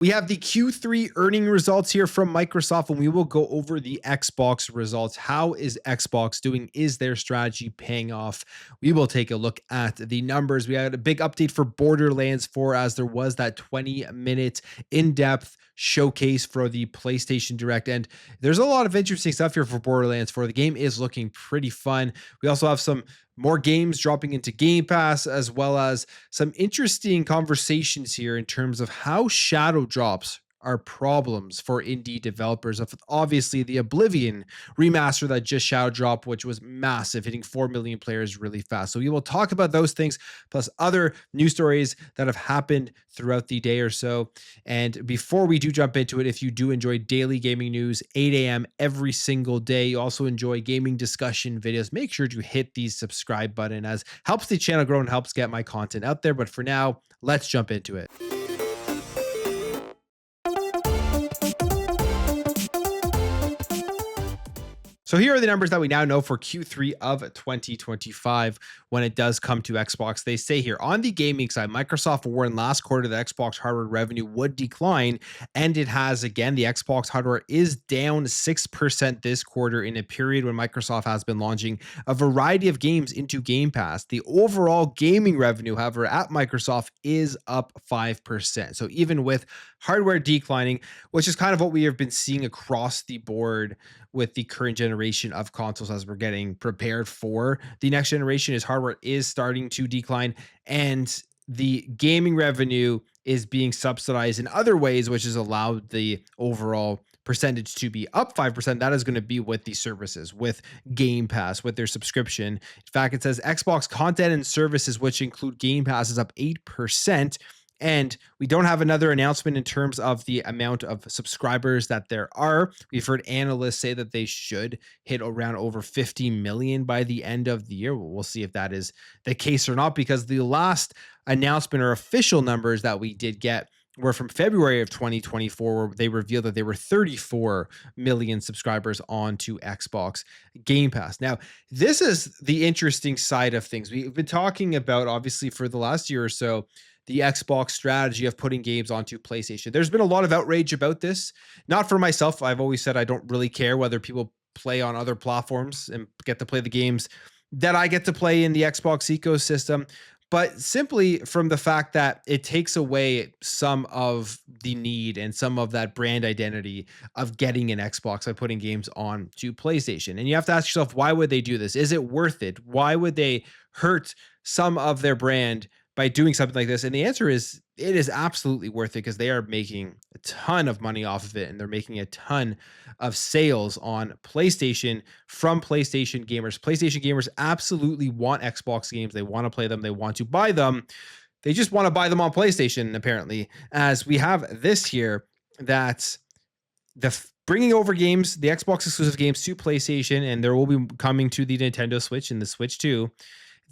We have the Q3 earning results here from Microsoft, and we will go over the Xbox results. How is Xbox doing? Is their strategy paying off? We will take a look at the numbers. We had a big update for Borderlands 4 as there was that 20-minute in-depth showcase for the PlayStation Direct. And there's a lot of interesting stuff here for Borderlands 4. The game is looking pretty fun. We also have some more games dropping into Game Pass, as well as some interesting conversations here in terms of how shadow drops are problems for indie developers. Of obviously the Oblivion remaster that just shadow dropped, which was massive, hitting 4 million players really fast. So we will talk about those things, plus other news stories that have happened throughout the day or so. And before we do jump into it, if you do enjoy daily gaming news, 8 a.m. every single day, you also enjoy gaming discussion videos, make sure to hit the subscribe button, as helps the channel grow and helps get my content out there. But for now, let's jump into it. So here are the numbers that we now know for Q3 of 2025 when it does come to Xbox. They say here on the gaming side, Microsoft warned last quarter that Xbox hardware revenue would decline, and it has again. The Xbox hardware is down 6% this quarter in a period when Microsoft has been launching a variety of games into Game Pass. The overall gaming revenue, however, at Microsoft is up 5%. So even with hardware declining, which is kind of what we have been seeing across the board with the current generation of consoles as we're getting prepared for the next generation, is hardware is starting to decline, and the gaming revenue is being subsidized in other ways, which has allowed the overall percentage to be up 5%. That is going to be with the services, with Game Pass, with their subscription. In fact, it says Xbox content and services, which include Game Pass, is up 8%. And we don't have another announcement in terms of the amount of subscribers that there are. We've heard analysts say that they should hit around over 50 million by the end of the year. We'll see if that is the case or not, because the last announcement or official numbers that we did get were from February of 2024, where they revealed that there were 34 million subscribers onto Xbox Game Pass. Now, this is the interesting side of things. We've been talking about, obviously, for the last year or so, the Xbox strategy of putting games onto PlayStation. There's been a lot of outrage about this. Not for myself. I've always said I don't really care whether people play on other platforms and get to play the games that I get to play in the Xbox ecosystem, but simply from the fact that it takes away some of the need and some of that brand identity of getting an Xbox by putting games on to PlayStation. And you have to ask yourself, why would they do this? Is it worth it? Why would they hurt some of their brand by doing something like this? And the answer is, it is absolutely worth it, because they are making a ton of money off of it, and they're making a ton of sales on PlayStation from PlayStation gamers. PlayStation gamers absolutely want Xbox games. They want to play them. They want to buy them. They just want to buy them on PlayStation, apparently, as we have this here, that bringing over games, the Xbox exclusive games, to PlayStation, and there will be coming to the Nintendo Switch and the Switch too.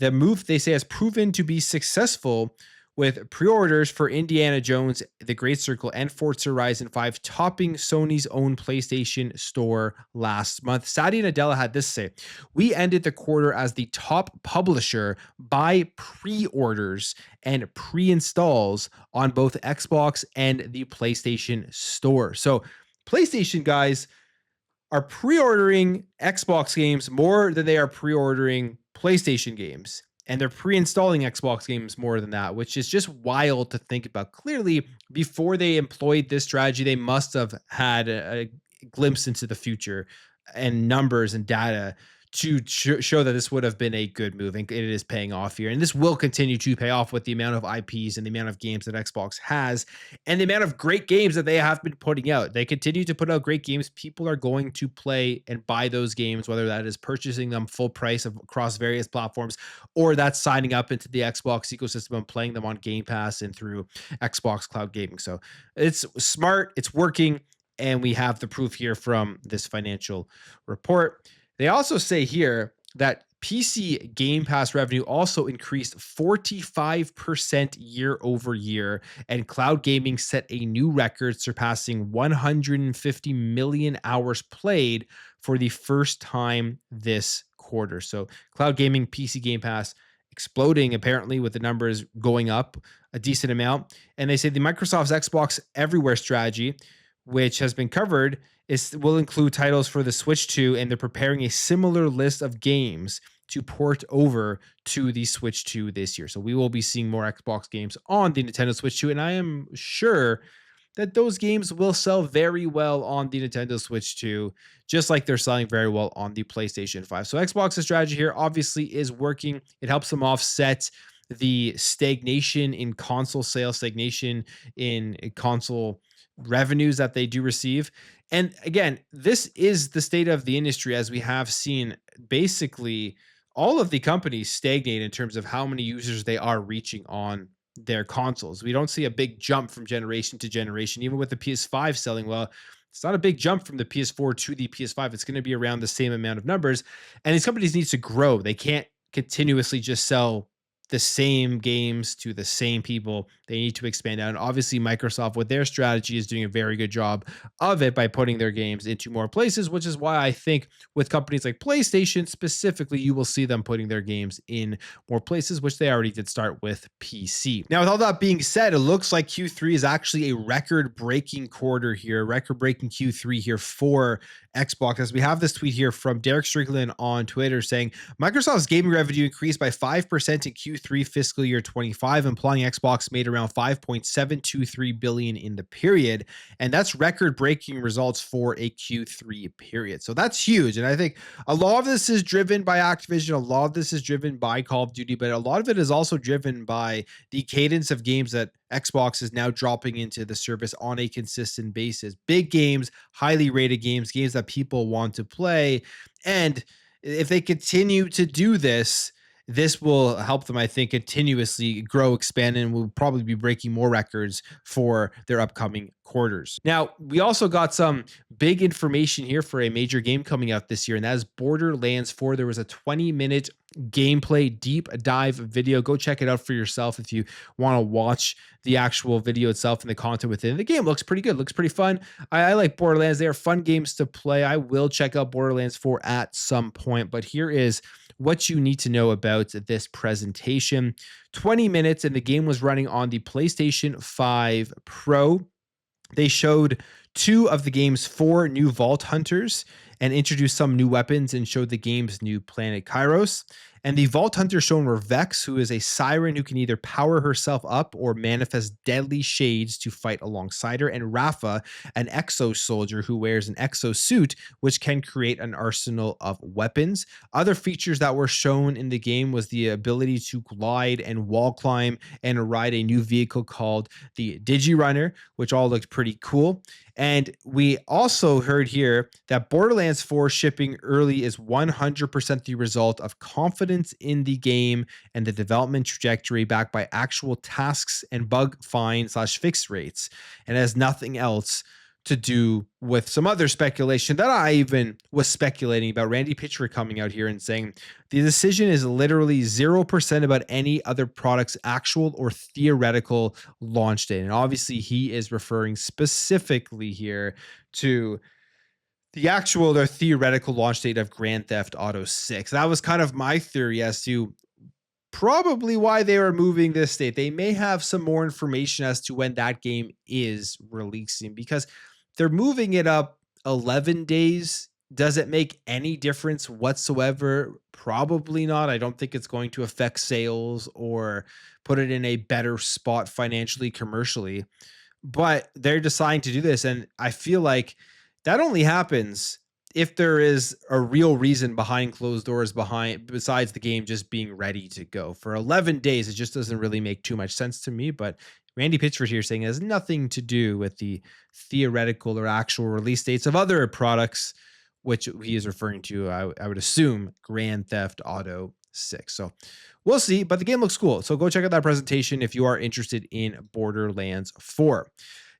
The move, they say, has proven to be successful, with pre-orders for Indiana Jones, The Great Circle, and Forza Horizon 5 topping Sony's own PlayStation Store last month. Satya Nadella had this to say: "We ended the quarter as the top publisher by pre-orders and pre-installs on both Xbox and the PlayStation Store." So PlayStation guys are pre-ordering Xbox games more than they are pre-ordering PlayStation games, and they're pre-installing Xbox games more than that, which is just wild to think about. Clearly, before they employed this strategy, they must have had a glimpse into the future and numbers and data to show that this would have been a good move, and it is paying off here. And this will continue to pay off with the amount of IPs and the amount of games that Xbox has, and the amount of great games that they have been putting out. They continue to put out great games. People are going to play and buy those games, whether that is purchasing them full price across various platforms, or that's signing up into the Xbox ecosystem and playing them on Game Pass and through Xbox Cloud Gaming. So it's smart, it's working, and we have the proof here from this financial report. They also say here that PC Game Pass revenue also increased 45% year over year, and cloud gaming set a new record, surpassing 150 million hours played for the first time this quarter. So cloud gaming, PC Game Pass exploding apparently, with the numbers going up a decent amount. And they say the Microsoft's Xbox Everywhere strategy, which has been covered, will include titles for the Switch 2, and they're preparing a similar list of games to port over to the Switch 2 this year. So we will be seeing more Xbox games on the Nintendo Switch 2, and I am sure that those games will sell very well on the Nintendo Switch 2, just like they're selling very well on the PlayStation 5. So Xbox's strategy here obviously is working. It helps them offset the stagnation in console sales, stagnation in console revenues that they do receive. And again, this is the state of the industry, as we have seen basically all of the companies stagnate in terms of how many users they are reaching on their consoles. We don't see a big jump from generation to generation, even with the PS5 selling well. It's not a big jump from the PS4 to the PS5. It's going to be around the same amount of numbers. And these companies need to grow. They can't continuously just sell the same games to the same people. They need to expand out. And obviously, Microsoft, with their strategy, is doing a very good job of it by putting their games into more places, which is why I think with companies like PlayStation specifically, you will see them putting their games in more places, which they already did start with PC. Now, with all that being said, it looks like Q3 is actually a record-breaking quarter here, record-breaking Q3 here for Xbox, as we have this tweet here from Derek Strickland on Twitter saying Microsoft's gaming revenue increased by 5% in Q3 fiscal year 25, implying Xbox made around $5.723 billion in the period. And that's record-breaking results for a Q3 period. So that's huge. And I think a lot of this is driven by Activision. A lot of this is driven by Call of Duty, but a lot of it is also driven by the cadence of games that Xbox is now dropping into the service on a consistent basis. Big games, highly rated games, games that people want to play. And if they continue to do this, this will help them, I think, continuously grow, expand, and will probably be breaking more records for their upcoming quarters. Now, we also got some big information here for a major game coming out this year, and that is Borderlands 4. There was a 20-minute gameplay deep dive video. Go check it out for yourself if you want to watch the actual video itself and the content within. The game looks pretty good, looks pretty fun. I like Borderlands. They are fun games to play. I will check out Borderlands 4 at some point, but here is what you need to know about this presentation. 20 minutes, and the game was running on the PlayStation 5 Pro. They showed 2 of the game's 4 new Vault Hunters and introduced some new weapons and showed the game's new planet Kairos. And the Vault Hunter shown were Vex, who is a siren who can either power herself up or manifest deadly shades to fight alongside her, and Rafa, an exo soldier who wears an exosuit, which can create an arsenal of weapons. Other features that were shown in the game was the ability to glide and wall climb and ride a new vehicle called the Digi-Runner, which all looked pretty cool. And we also heard here that Borderlands 4 shipping early is 100% the result of confidence in the game and the development trajectory, backed by actual tasks and bug find/fix rates, and has nothing else to do with some other speculation that I even was speculating about. Randy Pitchford coming out here and saying the decision is literally 0% about any other product's actual or theoretical launch date. And obviously he is referring specifically here to the actual or theoretical launch date of Grand Theft Auto 6. That was kind of my theory as to probably why they were moving this date. They may have some more information as to when that game is releasing, because they're moving it up 11 days. Does it make any difference whatsoever? Probably not. I don't think it's going to affect sales or put it in a better spot financially, commercially, but they're deciding to do this. And I feel like that only happens if there is a real reason behind closed doors, besides the game just being ready to go. For 11 days, it just doesn't really make too much sense to me. But Randy Pitchford here saying it has nothing to do with the theoretical or actual release dates of other products, which he is referring to, I would assume, Grand Theft Auto 6. So we'll see, but the game looks cool. So go check out that presentation if you are interested in Borderlands 4.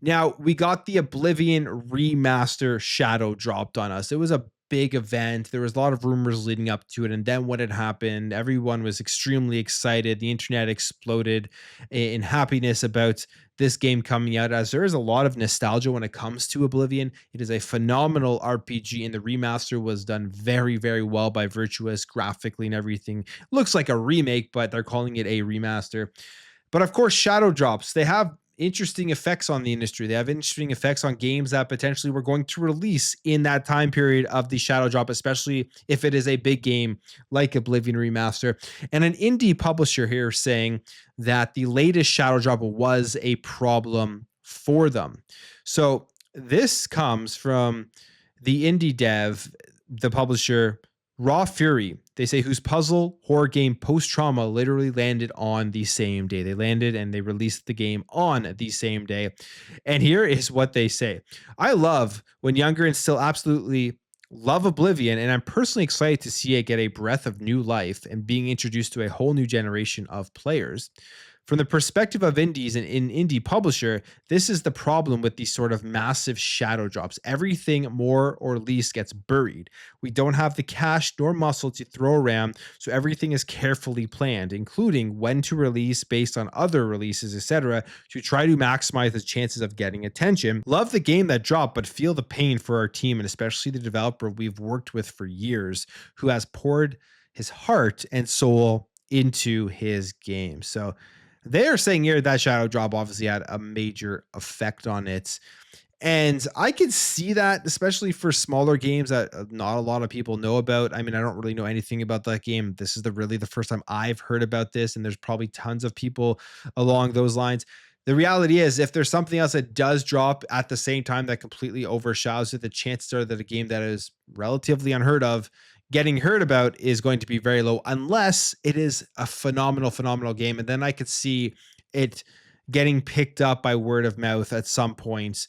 Now, we got the Oblivion remaster Shadow dropped on us. It was a big event. There was a lot of rumors leading up to it. And then when it happened, everyone was extremely excited. The internet exploded in happiness about this game coming out, as there is a lot of nostalgia when it comes to Oblivion. It is a phenomenal RPG, and the remaster was done very, very well by Virtuous graphically and everything. Looks like a remake, but they're calling it a remaster. But of course, shadow drops, they have interesting effects on the industry. They have interesting effects on games that potentially we're going to release in that time period of the shadow drop, especially if it is a big game like Oblivion Remaster. And an indie publisher here saying that the latest shadow drop was a problem for them. So this comes from the indie dev, the publisher Raw Fury, they say, whose puzzle horror game Post Trauma literally landed on the same day. They landed and they released the game on the same day. And here is what they say. I love when younger and still absolutely love Oblivion, and I'm personally excited to see it get a breath of new life and being introduced to a whole new generation of players. From the perspective of indies and an indie publisher, this is the problem with these sort of massive shadow drops. Everything more or less gets buried. We don't have the cash nor muscle to throw around, so everything is carefully planned, including when to release based on other releases, etc., to try to maximize the chances of getting attention. Love the game that dropped, but feel the pain for our team, and especially the developer we've worked with for years, who has poured his heart and soul into his game. So they are saying here that shadow drop obviously had a major effect on it. And I can see that, especially for smaller games that not a lot of people know about. I mean, I don't really know anything about that game. This is really the first time I've heard about this, and there's probably tons of people along those lines. The reality is, if there's something else that does drop at the same time that completely overshadows it, the chances are that a game that is relatively unheard of getting heard about is going to be very low, unless it is a phenomenal game. And then I could see it getting picked up by word of mouth at some point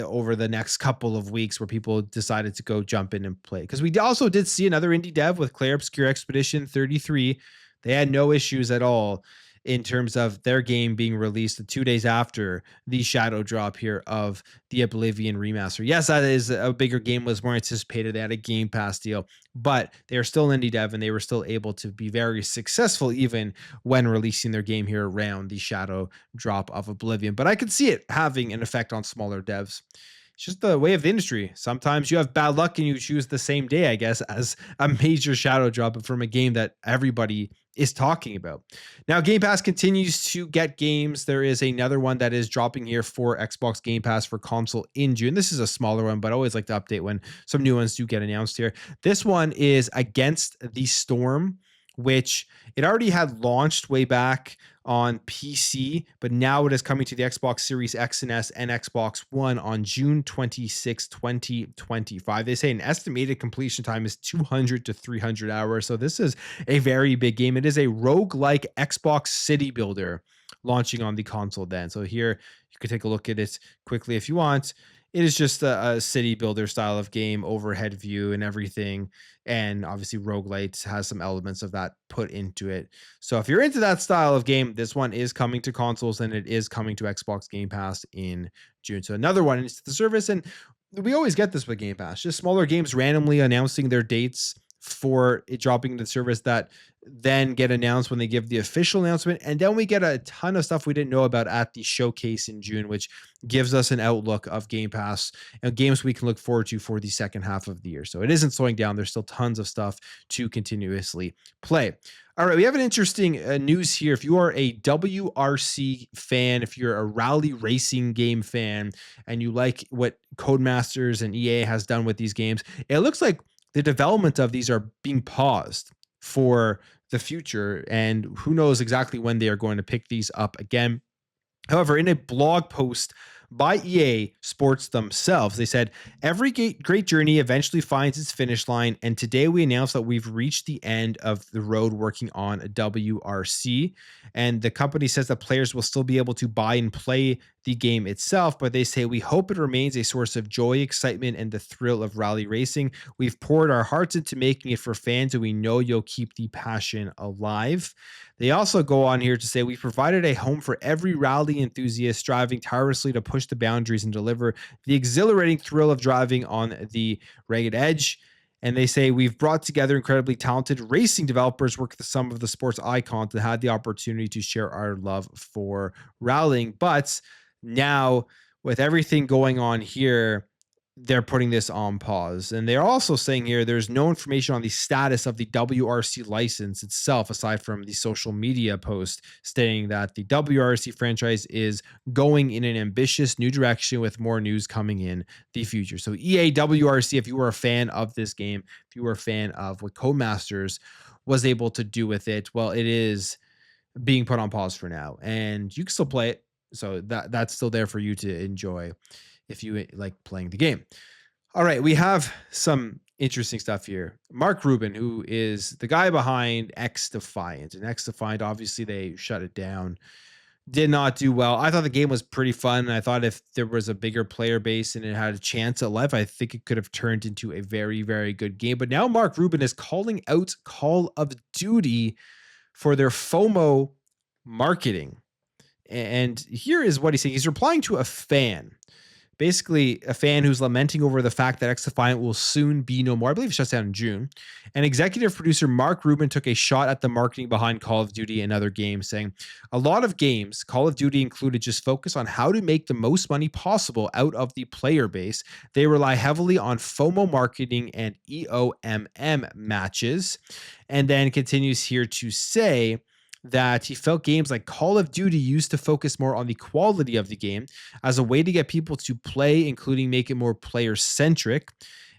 over the next couple of weeks, where people decided to go jump in and play. Because we also did see another indie dev with Clair Obscure Expedition 33. They had no issues at all in terms of their game being released 2 days after the shadow drop here of the Oblivion remaster. Yes, that is a bigger game, was more anticipated. They had a Game Pass deal, but they are still indie dev, and they were still able to be very successful even when releasing their game here around the shadow drop of Oblivion. But I could see it having an effect on smaller devs. It's just the way of the industry. Sometimes you have bad luck and you choose the same day, I guess, as a major shadow drop from a game that everybody is talking about. Now, Game Pass continues to get games. There is another one that is dropping here for Xbox Game Pass for console in June. This is a smaller one, but I always like to update when some new ones do get announced here. This one is Against the Storm, which it already had launched way back on PC, but now it is coming to the Xbox Series X and S and Xbox One on June 26, 2025. They say an estimated completion time is 200 to 300 hours. So this is a very big game. It is a roguelike Xbox city builder launching on the console then. So here you could take a look at it quickly if you want. It is just a city builder style of game, overhead view and everything. And obviously roguelites has some elements of that put into it. So if you're into that style of game, this one is coming to consoles, and it is coming to Xbox Game Pass in June. So another one into the service. And we always get this with Game Pass, just smaller games randomly announcing their dates for it dropping the service that then get announced when they give the official announcement. And then we get a ton of stuff we didn't know about at the showcase in June, which gives us an outlook of Game Pass and games we can look forward to for the second half of the year. So it isn't slowing down. There's still tons of stuff to continuously play. All right, we have an interesting news here. If you are a WRC fan, if you're a rally racing game fan, and you like what Codemasters and EA has done with these games, it looks like the development of these are being paused for the future, and who knows exactly when they are going to pick these up again. However, in a blog post by EA Sports themselves, they said, every great journey eventually finds its finish line, and today we announced that we've reached the end of the road working on WRC. And the company says that players will still be able to buy and play the game itself, but they say, we hope it remains a source of joy, excitement, and the thrill of rally racing. We've poured our hearts into making it for fans, and we know you'll keep the passion alive. They also go on here to say, we provided a home for every rally enthusiast striving tirelessly to push the boundaries and deliver the exhilarating thrill of driving on the ragged edge. And they say, we've brought together incredibly talented racing developers, work with some of the sports icons that had the opportunity to share our love for rallying. But now, with everything going on here, they're putting this on pause. And they're also saying here there's no information on the status of the WRC license itself, aside from the social media post stating that the WRC franchise is going in an ambitious new direction with more news coming in the future. So EA WRC, if you were a fan of this game, if you were a fan of what Codemasters was able to do with it, well, it is being put on pause for now. And you can still play it. So that's still there for you to enjoy if you like playing the game. All right, we have some interesting stuff here. Mark Rubin, who is the guy behind X Defiant, and X Defiant, obviously they shut it down, did not do well. I thought the game was pretty fun. I thought if there was a bigger player base and it had a chance at life, I think it could have turned into a very, very good game. But now Mark Rubin is calling out Call of Duty for their FOMO marketing. And here is what he's saying. He's replying to a fan. Basically, a fan who's lamenting over the fact that X Defiant will soon be no more. I believe it shuts down in June. And executive producer Mark Rubin took a shot at the marketing behind Call of Duty and other games, saying, a lot of games, Call of Duty included, just focus on how to make the most money possible out of the player base. They rely heavily on FOMO marketing and EOMM matches. And then continues here to say that he felt games like Call of Duty used to focus more on the quality of the game as a way to get people to play, including make it more player-centric,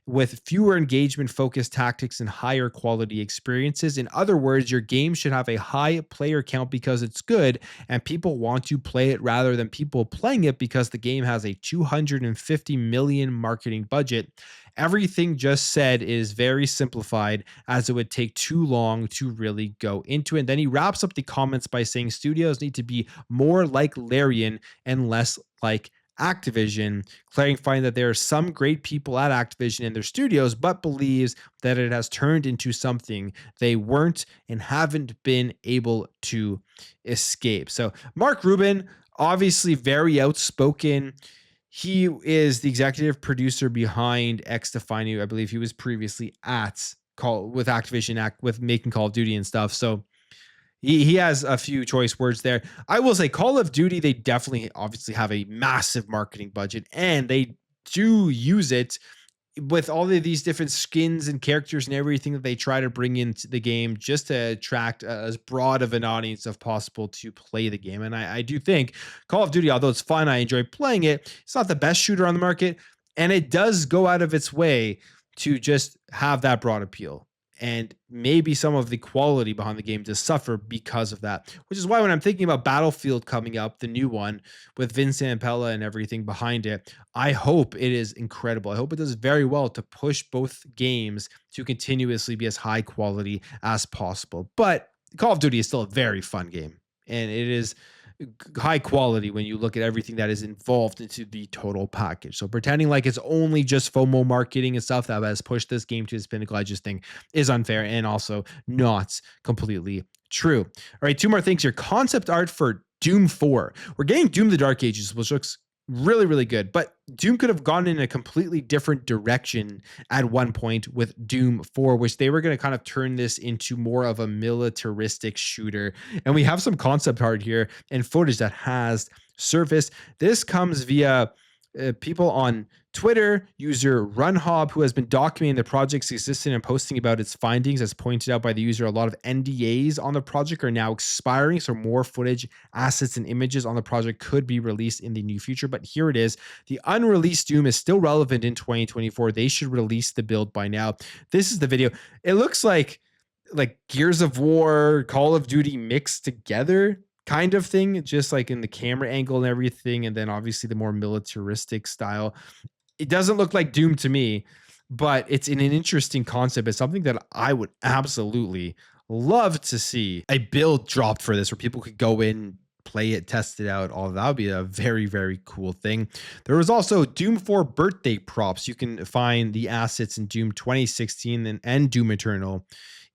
with fewer engagement-focused tactics and higher quality experiences. In other words, your game should have a high player count because it's good and people want to play it rather than people playing it because the game has a $250 million marketing budget. Everything just said is very simplified, as it would take too long to really go into it. And then he wraps up the comments by saying studios need to be more like Larian and less like Activision, clarifying that there are some great people at Activision in their studios, but believes that it has turned into something they weren't and haven't been able to escape. So Mark Rubin, obviously very outspoken. He is the executive producer behind X Defiant. I believe he was previously at with Activision with making Call of Duty and stuff. So he has a few choice words there. I will say Call of Duty, they definitely obviously have a massive marketing budget, and they do use it with all of these different skins and characters and everything that they try to bring into the game just to attract as broad of an audience as possible to play the game. And I do think Call of Duty, although it's fun, I enjoy playing it, it's not the best shooter on the market, and it does go out of its way to just have that broad appeal. And maybe some of the quality behind the game does suffer because of that, which is why when I'm thinking about Battlefield coming up, the new one with Vince Zampella and everything behind it, I hope it is incredible. I hope it does very well to push both games to continuously be as high quality as possible. But Call of Duty is still a very fun game, and it is high quality when you look at everything that is involved into the total package. So pretending like it's only just FOMO marketing and stuff that has pushed this game to its pinnacle, I just think is unfair and also not completely true. All right, two more things here. Concept art for Doom 4. We're getting Doom the Dark Ages, which looks really, really good, but Doom could have gone in a completely different direction at one point with Doom 4, which they were going to kind of turn this into more of a militaristic shooter. And we have some concept art here and footage that has surfaced. This comes via people on Twitter, user RunHob, who has been documenting the project's existence and posting about its findings. As pointed out by the user, a lot of NDAs on the project are now expiring, so more footage, assets, and images on the project could be released in the near future. But here it is. The unreleased Doom is still relevant in 2024. They should release the build by now. This is the video. It looks like Gears of War, Call of Duty mixed together kind of thing, just like in the camera angle and everything, and then obviously the more militaristic style. It doesn't look like Doom to me, but it's an interesting concept. It's something that I would absolutely love to see a build dropped for this, where people could go in, play it, test it out. All that would be a very, very cool thing. There was also Doom 4 birthday props. You can find the assets in Doom 2016 and Doom Eternal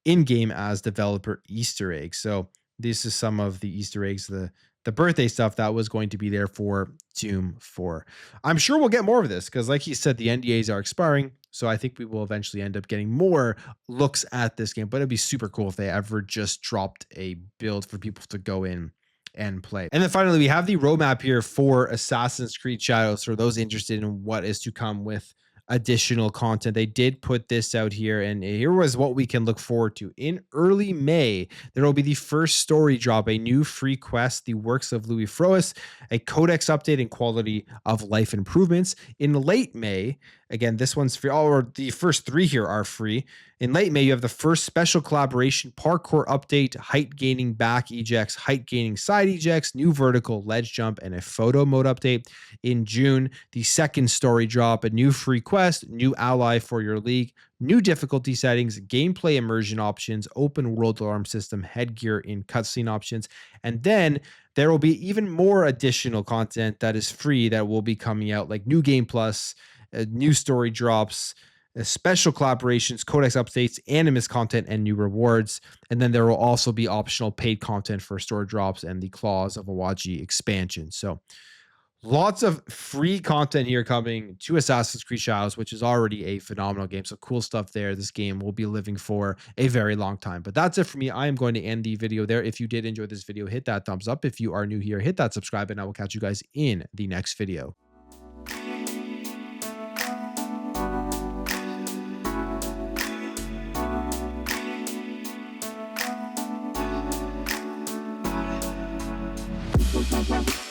in game as developer Easter eggs. So this is some of the Easter eggs, the the birthday stuff that was going to be there for Doom 4. I'm sure we'll get more of this because, like he said, the NDAs are expiring. So I think we will eventually end up getting more looks at this game. But it'd be super cool if they ever just dropped a build for people to go in and play. And then finally, we have the roadmap here for Assassin's Creed Shadows for those interested in what is to come with additional content. They did put this out here, and here was what we can look forward to. In early May, there will be the first story drop, a new free quest, The Works of Louis Frois, a codex update and quality of life improvements. In late May, again, this one's free, or the first 3 here are free. In late May, you have the first special collaboration parkour update, height gaining back ejects, height gaining side ejects, new vertical ledge jump, and a photo mode update. In June, the second story drop, a new free quest, new ally for your league, new difficulty settings, gameplay immersion options, open world alarm system, headgear in cutscene options. And then there will be even more additional content that is free that will be coming out, like New Game Plus, new story drops, special collaborations, codex updates, animus content, and new rewards. And then there will also be optional paid content for store drops and the Claws of Awaji expansion. So lots of free content here coming to Assassin's Creed Shadows, which is already a phenomenal game. So cool stuff there. This game will be living for a very long time. But that's it for me. I am going to end the video there. If you did enjoy this video, hit that thumbs up. If you are new here, hit that subscribe, and I will catch you guys in the next video. Bye.